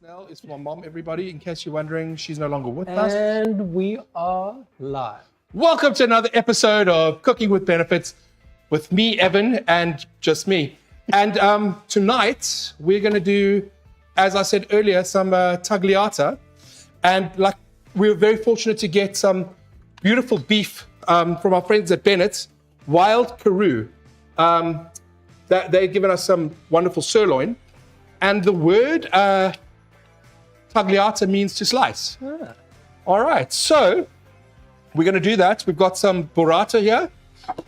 Now is for my mom, everybody. In case you're wondering, she's no longer with us. And we are live. Welcome to another episode of Cooking with Benefits with me, Evan, and just me. And tonight we're going to do, as I said earlier, some tagliata. And like we were very fortunate to get some beautiful beef from our friends at Bennetts, Wild Karoo. That they've given us some wonderful sirloin. And the word tagliata means to slice. Ah. All right, so we're going to do that. We've got some burrata here.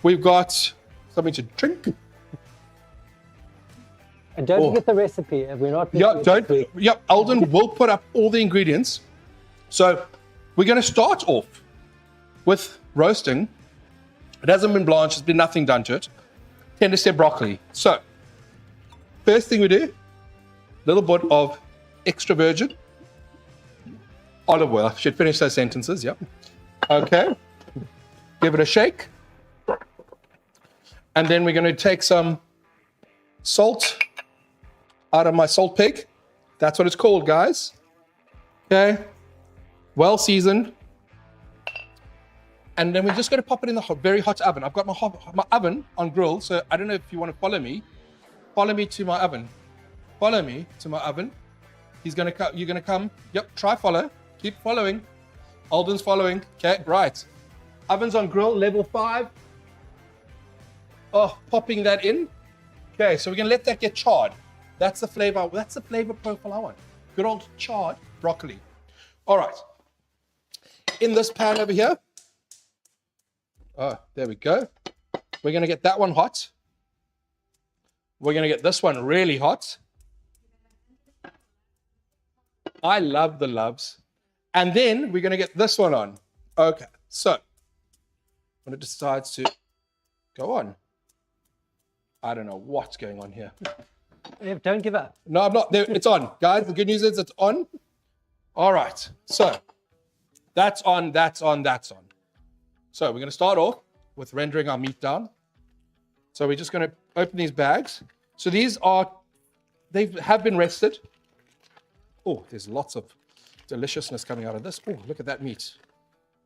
We've got something to drink. And don't forget the recipe. We're not. Alden will put up all the ingredients. So we're going to start off with roasting. It hasn't been blanched. There's been nothing done to it. Tender stem broccoli. So first thing we do, a little bit of extra virgin olive oil. I should finish those sentences. Yep. Okay. Give it a shake. And then we're going to take some salt out of my salt pig. That's what it's called, guys. Okay. Well seasoned. And then we're just going to pop it in the very hot oven. I've got my oven on grill, so I don't know if you want to follow me. Follow me to my oven. Follow me to my oven. You're going to come. Yep, try follow. Keep following. Alden's following. Okay, right. Oven's on grill, level 5. Oh, popping that in. Okay, so we're going to let that get charred. That's the flavor profile I want. Good old charred broccoli. All right. In this pan over here. Oh, there we go. We're going to get that one hot. We're going to get this one really hot. I love the loves. And then we're going to get this one on. Okay, so when it decides to go on, I don't know what's going on here. Don't give up. No, I'm not. There, it's on. Guys, the good news is it's on. All right, so that's on, that's on, that's on. So we're going to start off with rendering our meat down. So we're just going to open these bags. So these they have been rested. Oh, there's lots of deliciousness coming out of this. Oh, look at that meat.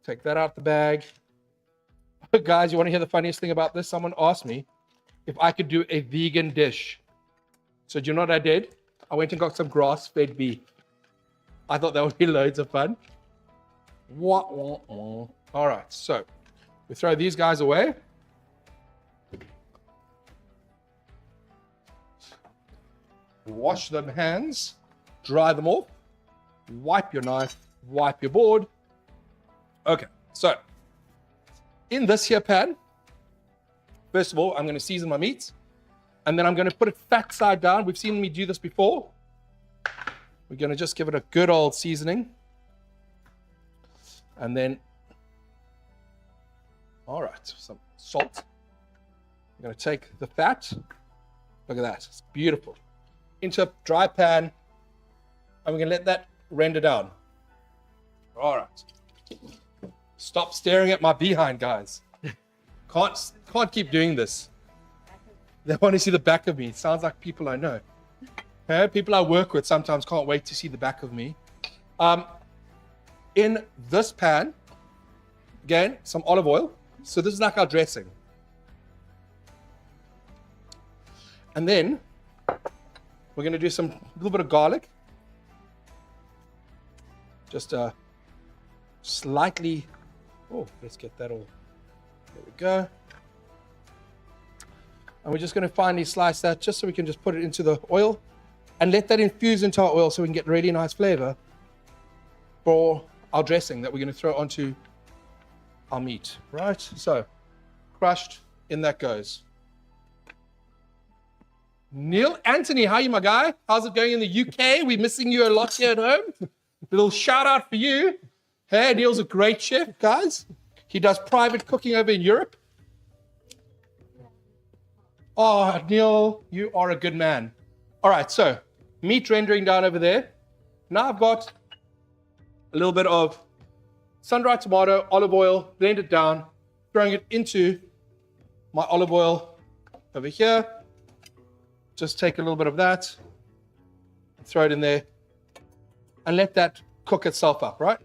Take that out the bag. Guys, you want to hear the funniest thing about this? Someone asked me if I could do a vegan dish. So do you know what I did? I went and got some grass-fed beef. I thought that would be loads of fun. All right, so we throw these guys away. Wash them hands. Dry them off, wipe your knife, wipe your board. Okay, so in this here pan, first of all, I'm going to season my meat, and then I'm going to put it fat side down. We've seen me do this before. We're going to just give it a good old seasoning. And then, all right, some salt. I'm going to take the fat. Look at that, it's beautiful. Into a dry pan. And we're going to let that render down. All right. Stop staring at my behind, guys. Can't keep doing this. They want to see the back of me. It sounds like people I know. Okay? People I work with sometimes can't wait to see the back of me. In this pan, again, some olive oil. So this is like our dressing. And then we're going to do a little bit of garlic. Just slightly, let's get that all, there we go. And we're just going to finely slice that just so we can just put it into the oil and let that infuse into our oil so we can get really nice flavor for our dressing that we're going to throw onto our meat, right? So crushed, in that goes. Neil Anthony, how are you, my guy? How's it going in the UK? We're missing you a lot here at home. Little shout out for you. Hey, Neil's a great chef, guys. He does private cooking over in Europe. Oh, Neil, you are a good man. All right, so meat rendering down over there. Now I've got a little bit of sun-dried tomato, olive oil, blend it down, throwing it into my olive oil over here. Just take a little bit of that, throw it in there. and let that cook itself up, right?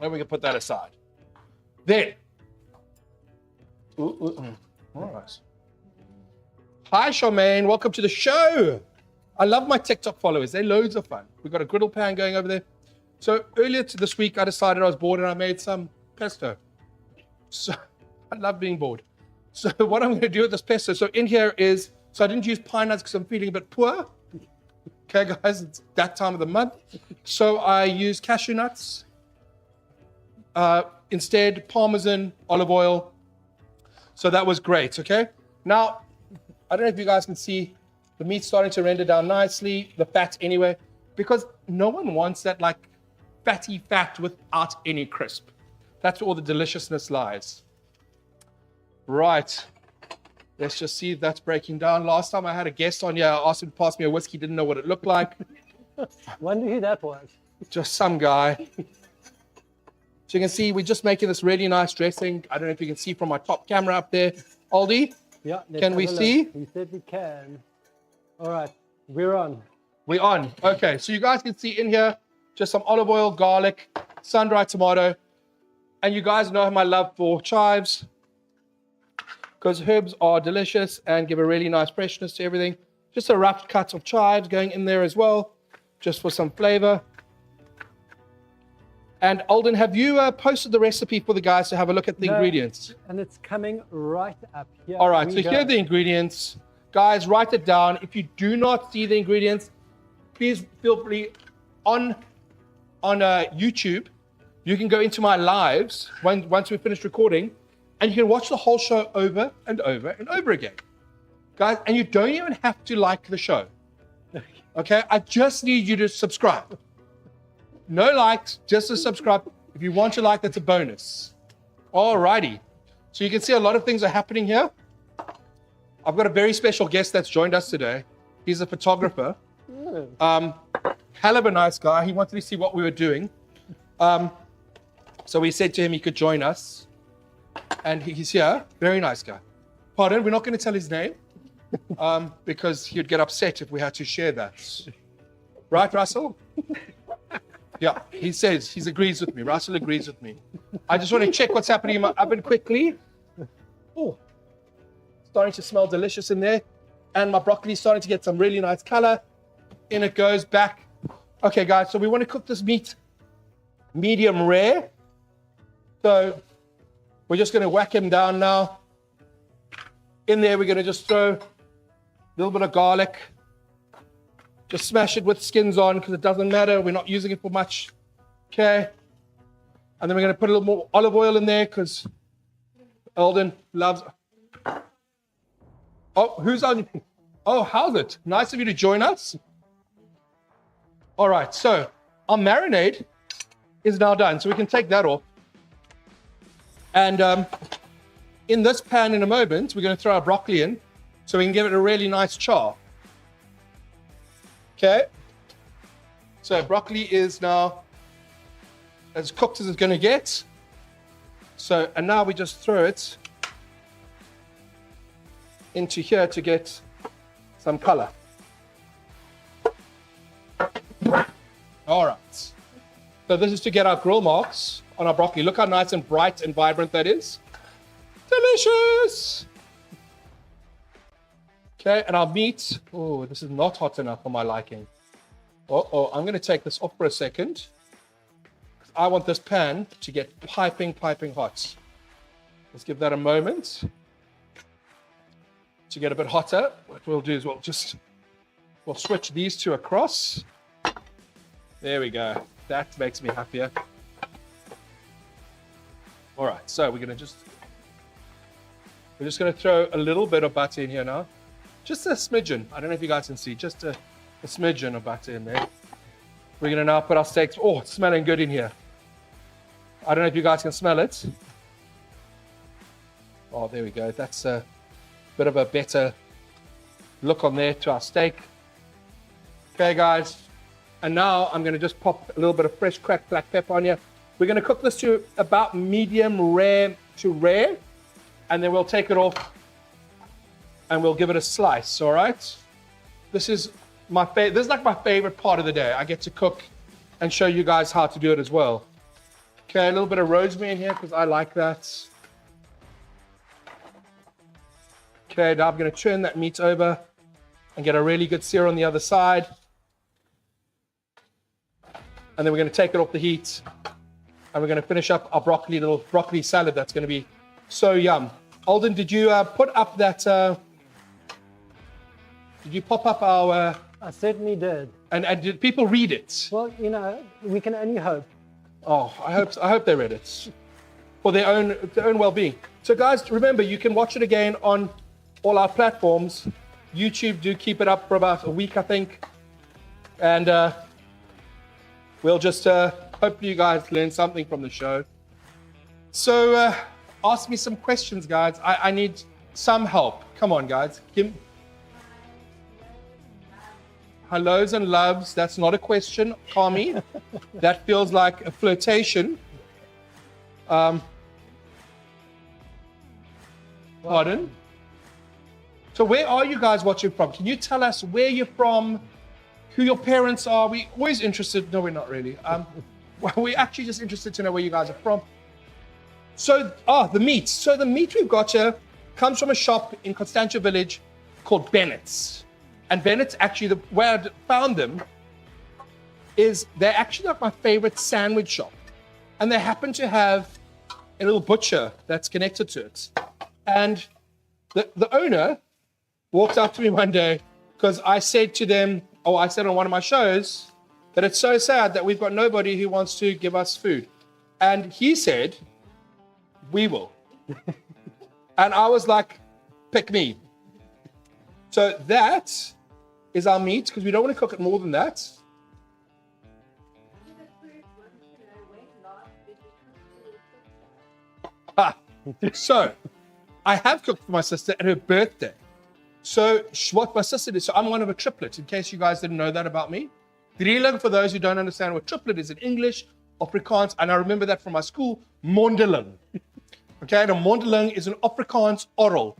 And we can put that aside. Then, all right. Hi, Charmaine. Welcome to the show. I love my TikTok followers. They're loads of fun. We've got a griddle pan going over there. So earlier this week, I decided I was bored and I made some pesto. So I love being bored. So what I'm going to do with this pesto, so in here is, so I didn't use pine nuts because I'm feeling a bit poor. Okay, guys, it's that time of the month. So I use cashew nuts. Instead, Parmesan, olive oil. So that was great, okay? Now, I don't know if you guys can see the meat's starting to render down nicely, the fat anyway, because no one wants that like fatty fat without any crisp. That's where all the deliciousness lies. Right. Let's just see if that's breaking down. Last time I had a guest on here, I asked him to pass me a whiskey, didn't know what it looked like. Wonder who that was. Just some guy. So you can see we're just making this really nice dressing. I don't know if you can see from my top camera up there. Aldi, Yeah, can we see? We said we can. All right, we're on. We're on. Okay, so you guys can see in here just some olive oil, garlic, sun-dried tomato. And you guys know my love for chives because herbs are delicious and give a really nice freshness to everything. Just a rough cut of chives going in there as well, just for some flavor. And Alden, have you posted the recipe for the guys to have a look at the ingredients? And it's coming right up here. All right, so here are the ingredients. Guys, write it down. If you do not see the ingredients, please feel free on YouTube. You can go into my lives once we finish recording, and you can watch the whole show over and over and over again. Guys, and you don't even have to like the show. Okay, I just need you to subscribe. No likes, just a subscribe. If you want to like, that's a bonus. Alrighty. So you can see a lot of things are happening here. I've got a very special guest that's joined us today. He's a photographer. Hell of a nice guy. He wanted to see what we were doing. So we said to him he could join us. And he's here. Very nice guy. Pardon, we're not going to tell his name. Because he'd get upset if we had to share that. Right, Russell? Yeah, he says, he agrees with me. Russell agrees with me. I just want to check what's happening in my oven quickly. Oh, starting to smell delicious in there. And my broccoli is starting to get some really nice color. In it goes back. Okay, guys, so we want to cook this meat medium rare. So we're just going to whack him down now. In there, we're going to just throw a little bit of garlic. Just smash it with skins on because it doesn't matter. We're not using it for much. Okay. And then we're going to put a little more olive oil in there because Eldon loves. Oh, who's on? Oh, how's it? Nice of you to join us. All right. So our marinade is now done. So we can take that off. And in this pan in a moment, we're going to throw our broccoli in so we can give it a really nice char. Okay, so broccoli is now as cooked as it's going to get. So, and now we just throw it into here to get some color. All right. So this is to get our grill marks on our broccoli. Look how nice and bright and vibrant that is. Delicious. Okay, and our meat, oh, this is not hot enough for my liking. Uh-oh, I'm going to take this off for a second. I want this pan to get piping hot. Let's give that a moment to get a bit hotter. What we'll do is we'll switch these two across. There we go. That makes me happier. All right, so we're just going to throw a little bit of butter in here now. Just a smidgen. I don't know if you guys can see. Just a smidgen of butter in there. We're going to now put our steaks. Oh, it's smelling good in here. I don't know if you guys can smell it. Oh, there we go. That's a bit of a better look on there to our steak. Okay, guys. And now I'm going to just pop a little bit of fresh cracked black pepper on here. We're going to cook this to about medium rare to rare. And then we'll take it off. And we'll give it a slice, all right? This is like my favorite part of the day. I get to cook and show you guys how to do it as well. Okay, a little bit of rosemary in here because I like that. Okay, now I'm going to turn that meat over and get a really good sear on the other side. And then we're going to take it off the heat. And we're going to finish up our little broccoli salad. That's going to be so yum. Alden, did you put up that... did you pop up our... I certainly did. And did people read it? Well, you know, we can only hope. Oh, I hope they read it for their own well-being. So, guys, remember you can watch it again on all our platforms. YouTube, do keep it up for about a week, I think, and we'll just hopefully you guys learn something from the show. So, ask me some questions, guys. I need some help. Come on, guys. Hellos and loves, that's not a question, Kami. That feels like a flirtation. Pardon? So where are you guys watching from? Can you tell us where you're from, who your parents are? We're always interested. No, we're not really. Well, we're actually just interested to know where you guys are from. So, the meat. So the meat we've got here comes from a shop in Constantia village called Bennetts. And Bennetts, actually, the way I found them is they're actually like my favorite sandwich shop. And they happen to have a little butcher that's connected to it. And the owner walked up to me one day because I said to them, I said on one of my shows that it's so sad that we've got nobody who wants to give us food. And he said, we will. And I was like, pick me. So that is our meat, because we don't want to cook it more than that. So I have cooked for my sister at her birthday. So what my sister did, so I'm one of a triplet, in case you guys didn't know that about me. Drieling, for those who don't understand what triplet is in English, Afrikaans, and I remember that from my school, mondeling. Okay, and a mondeling is an Afrikaans oral.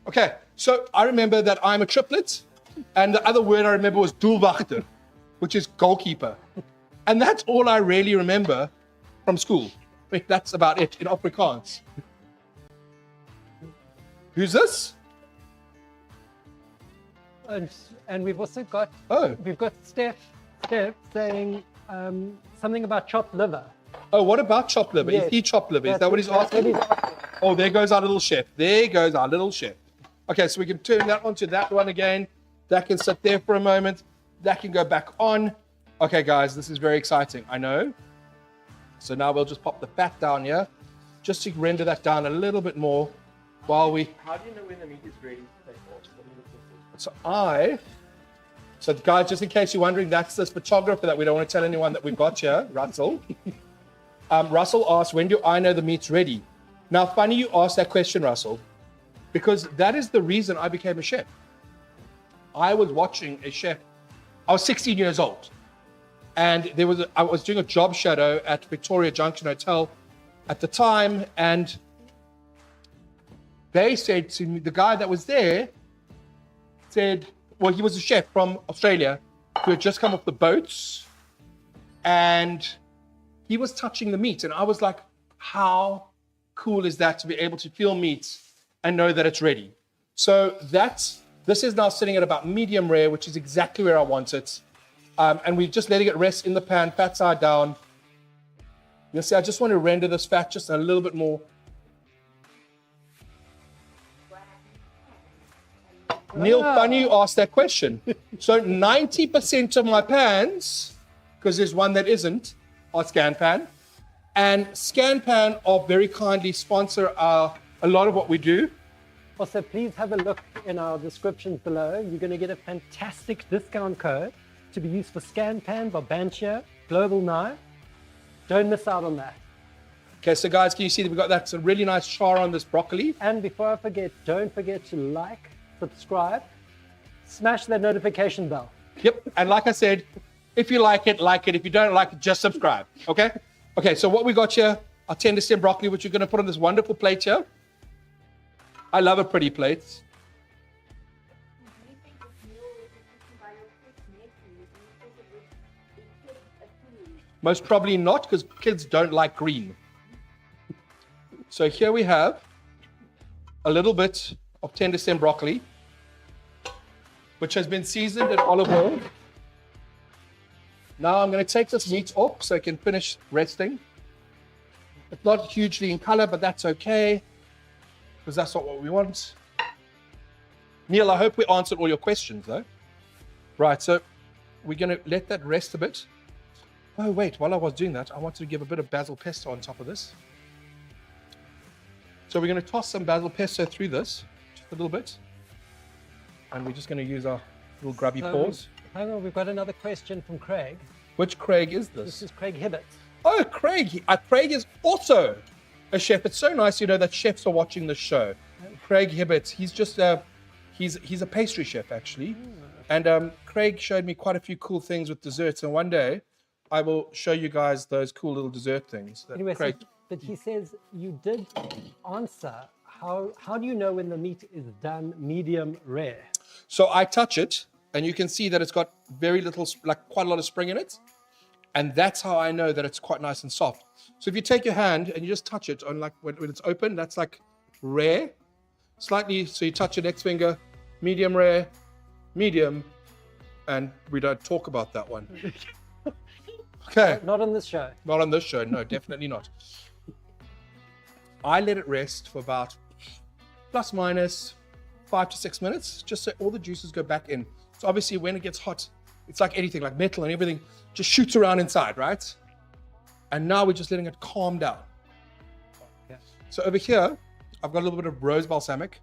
Okay, so I remember that I'm a triplet, and the other word I remember was doelwachter, which is goalkeeper. And that's all I really remember from school. I mean, that's about it in Afrikaans. Who's this? And we've also got Steph saying something about chopped liver. Oh, what about chopped liver? Yes. Is he chopped liver? Is that what he's asking? Oh, there goes our little chef. There goes our little chef. Okay, so we can turn that onto that one again. That can sit there for a moment. That can go back on. Okay, guys, this is very exciting. I know. So now we'll just pop the fat down here, just to render that down a little bit more while we... How do you know when the meat is ready to take off? So guys, just in case you're wondering, that's this photographer that we don't want to tell anyone that we've got here, Russell. Russell asked, when do I know the meat's ready? Now, funny you asked that question, Russell, because that is the reason I became a chef. I was watching a chef. I was 16 years old. And I was doing a job shadow at Victoria Junction Hotel at the time. And they said to me, the guy that was there said, well, he was a chef from Australia who had just come off the boats. And he was touching the meat. And I was like, how cool is that to be able to feel meat and know that it's ready? So this is now sitting at about medium rare, which is exactly where I want it. And we're just letting it rest in the pan, fat side down. You'll see, I just want to render this fat just a little bit more. Neil, funny you asked that question. So 90% of my pans, because there's one that isn't, are Scanpan. And Scanpan are very kindly sponsor a lot of what we do. Also, please have a look in our descriptions below. You're going to get a fantastic discount code to be used for Scanpan, Brabantia, Global Knife. Don't miss out on that. Okay, so guys, can you see that we've got that some really nice char on this broccoli? And before I forget, don't forget to like, subscribe, smash that notification bell. Yep, and like I said, if you like it, like it. If you don't like it, just subscribe, okay? Okay, so what we got here, our tender stem broccoli, which we're going to put on this wonderful plate here. I love a pretty plate. Most probably not, because kids don't like green. So here we have a little bit of tender stem broccoli, which has been seasoned in olive oil. Now I'm going to take this meat off so it can finish resting. It's not hugely in color, but that's okay, because that's not what we want. Neil, I hope we answered all your questions, though. Right, so we're going to let that rest a bit. Oh, wait, while I was doing that, I wanted to give a bit of basil pesto on top of this. So we're going to toss some basil pesto through this, just a little bit. And we're just going to use our little grubby paws. Hang on, we've got another question from Craig. Which Craig is this? This is Craig Hibbett. Oh, Craig. Craig is also a chef. It's so nice, that chefs are watching the show. Craig Hibbett, he's just he's a pastry chef, actually. And Craig showed me quite a few cool things with desserts. And one day, I will show you guys those cool little dessert things. That Anyway, Craig... but he says you did answer. How do you know when the meat is done medium rare? So I touch it, and you can see that it's got very little, like quite a lot of spring in it. And that's how I know that it's quite nice and soft. So if you take your hand and you just touch it on like when it's open, that's like rare. Slightly, so you touch your next finger, medium rare, medium, and we don't talk about that one. Okay. Not on this show. Not on this show, no, definitely not. I let it rest for about plus minus 5 to 6 minutes, just so all the juices go back in. So obviously when it gets hot, it's like anything, like metal and everything, just shoots around inside, right? And now we're just letting it calm down. Yeah. So over here, I've got a little bit of rose balsamic,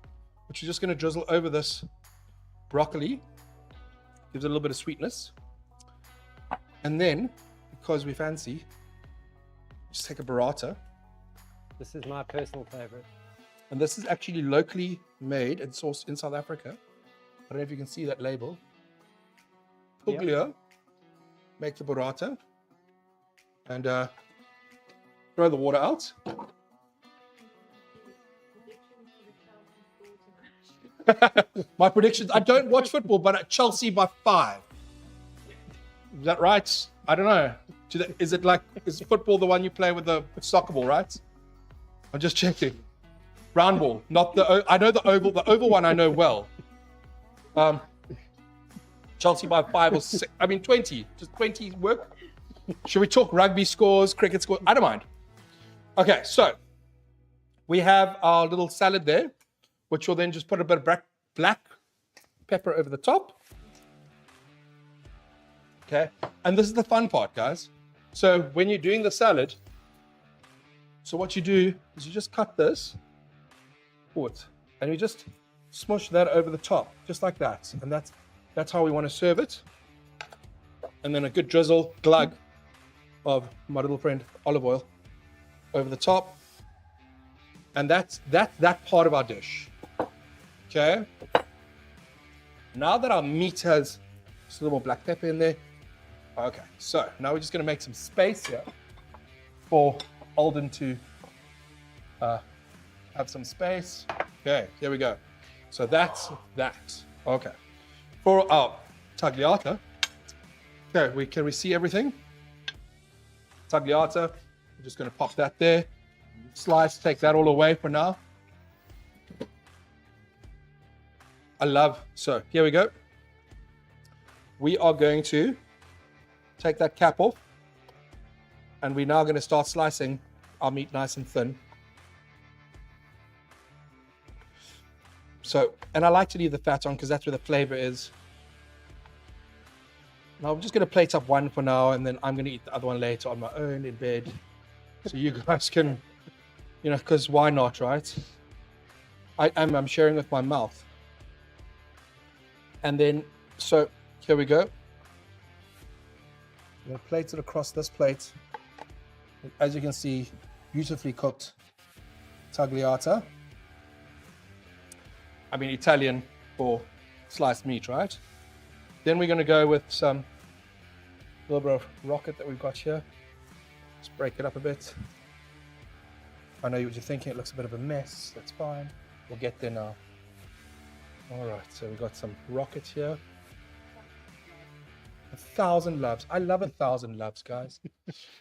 which we're just going to drizzle over this broccoli. Gives it a little bit of sweetness. And then, because we fancy, just take a burrata. This is my personal favorite. And this is actually locally made and sourced in South Africa. I don't know if you can see that label. Puglia, make the burrata, and throw the water out. My predictions, I don't watch football, but at Chelsea by 5. Is that right? I don't know. Is football the one you play with the soccer ball, right? I'm just checking. Round ball, not I know the oval. The oval one I know well. Chelsea by 5 or 6. 20. Just 20 work. Should we talk rugby scores, cricket scores? I don't mind. Okay, so we have our little salad there, which will then just put a bit of black pepper over the top. Okay, and this is the fun part, guys. So when you're doing the salad, so what you do is you just cut this forward, and you just smush that over the top, just like that. And that's how we want to serve it. And then a good drizzle, glug of my little friend olive oil over the top. And that's that part of our dish. Okay. Now that our meat has just a little more black pepper in there. Okay, so now we're just going to make some space here for Alden to have some space. Okay, here we go. So that's that. Okay. For our tagliata, okay, can we see everything? Tagliata, we're just going to pop that there. Slice, take that all away for now. So here we go. We are going to take that cap off, and we're now going to start slicing our meat nice and thin. So, and I like to leave the fat on because that's where the flavor is. Now I'm just going to plate up one for now, and then I'm going to eat the other one later on my own in bed. So you guys can, because why not, right? I'm sharing with my mouth. And then, so here we go. I'm going to plate it across this plate. As you can see, beautifully cooked tagliata. Italian for sliced meat, right? Then we're going to go with some little bit of rocket that we've got here. Just break it up a bit. I know what you're thinking, it looks a bit of a mess. That's fine. We'll get there now. All right, so we've got some rocket here. 1,000 loves. I love 1,000 loves, guys.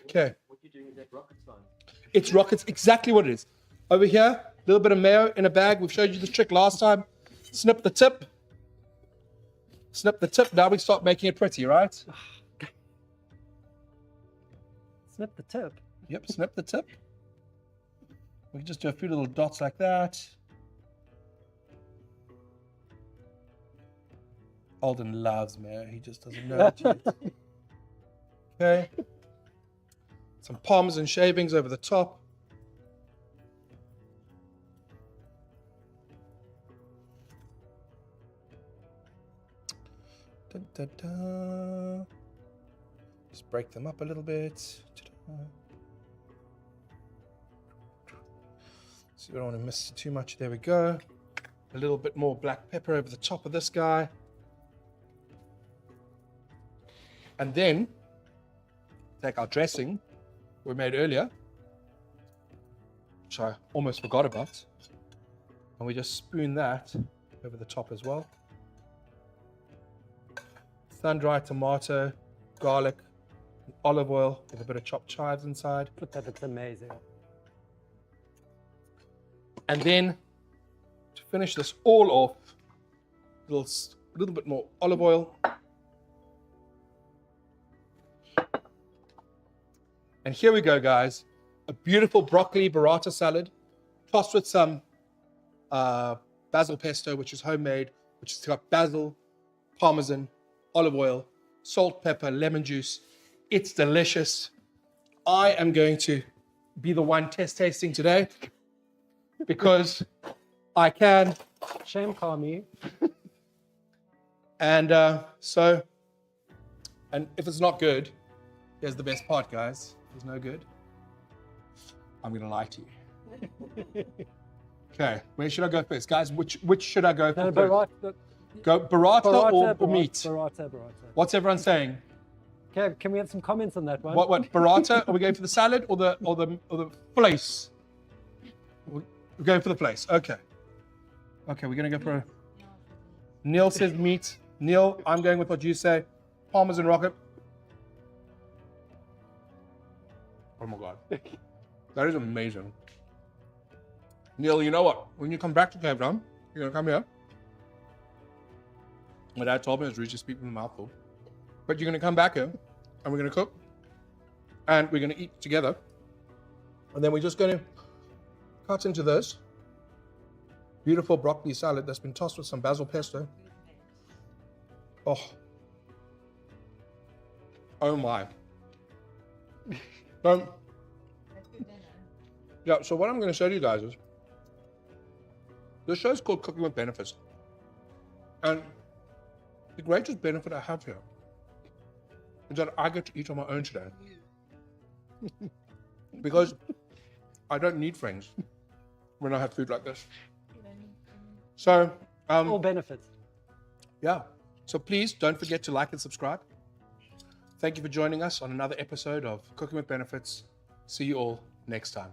Okay. What you're doing is that rocket science. It's rockets, exactly what it is. Over here, a little bit of mayo in a bag. We've showed you this trick last time. Snip the tip. Snip the tip. Now we start making it pretty, right? Snip the tip. Yep, snip the tip. We can just do a few little dots like that. Alden loves mayo. He just doesn't know it yet. Okay. Some Parmesan shavings over the top. Da, da, da. Just break them up a little bit. So we don't want to miss too much. There we go. A little bit more black pepper over the top of this guy. And then take our dressing we made earlier, which I almost forgot about. And we just spoon that over the top as well. Sun-dried tomato, garlic, olive oil with a bit of chopped chives inside. Look, that looks amazing. And then to finish this all off, a little bit more olive oil. And here we go, guys. A beautiful broccoli burrata salad, tossed with some basil pesto, which is homemade, which has got basil, parmesan, olive oil, salt, pepper, lemon juice. It's delicious. I am going to be the one test tasting today because I can. Shame, Kami. And and if it's not good, here's the best part, guys. If it's no good, I'm going to lie to you. Okay, where should I go first? Guys, which should I go for No, first? Go burrata or meat? Burrata. What's everyone saying? Okay, can we have some comments on that one? What burrata? Are we going for the salad or the place? We're going for the place. Okay. Okay, we're going to go for. Neil says meat. Neil, I'm going with what you say. Parmesan rocket. Oh my god, that is amazing. Neil, you know what? When you come back to Cape Town, you're gonna come here. My dad told me I was really speaking from the mouthful. But you're gonna come back here, and we're gonna cook, and we're gonna eat together. And then we're just gonna cut into this beautiful broccoli salad that's been tossed with some basil pesto. Oh. Oh my. Yeah, so what I'm going to show you guys is, this show is called Cooking with Benefits. And the greatest benefit I have here is that I get to eat on my own today. Because I don't need friends when I have food like this. So, All benefits. yeah. So please don't forget to like and subscribe. Thank you for joining us on another episode of Cooking with Benefits. See you all next time.